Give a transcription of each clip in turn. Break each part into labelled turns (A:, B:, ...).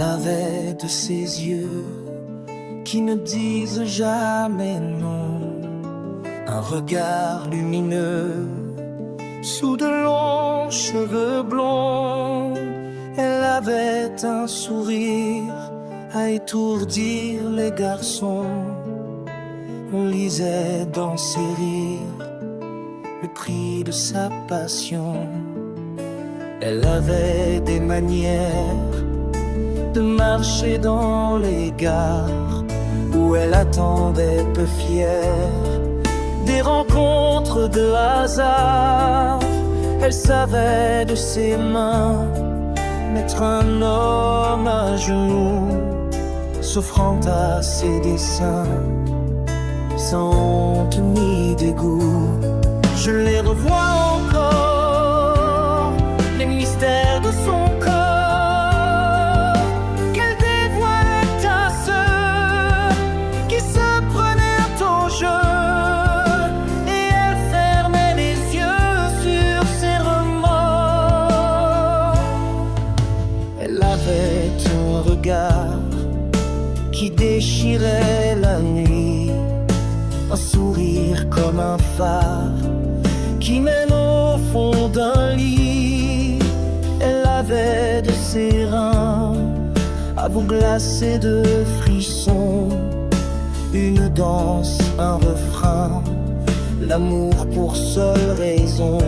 A: Elle avait de ces yeux qui ne disent jamais non, un regard lumineux sous de longs cheveux blonds. Elle avait un sourire à étourdir les garçons. On lisait dans ses rires le prix de sa passion. Elle avait des manières de marcher dans les gares où elle attendait peu fière des rencontres de hasard. Elle savait de ses mains mettre un homme à genoux, s'offrant à ses desseins, sans honte ni dégoût. Je les revois encore, les mystères de son corps, qu'elle dévoilait à ceux qui se prenaient au jeu. Et elle fermait les yeux sur ses remords. Elle avait un regard qui déchirait la nuit, un sourire comme un phare qui mène au fond d'un lit. Elle avait de ses reins à vous glacer de frissons, une danse, un refrain, l'amour pour seule raison.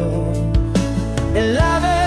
A: Elle avait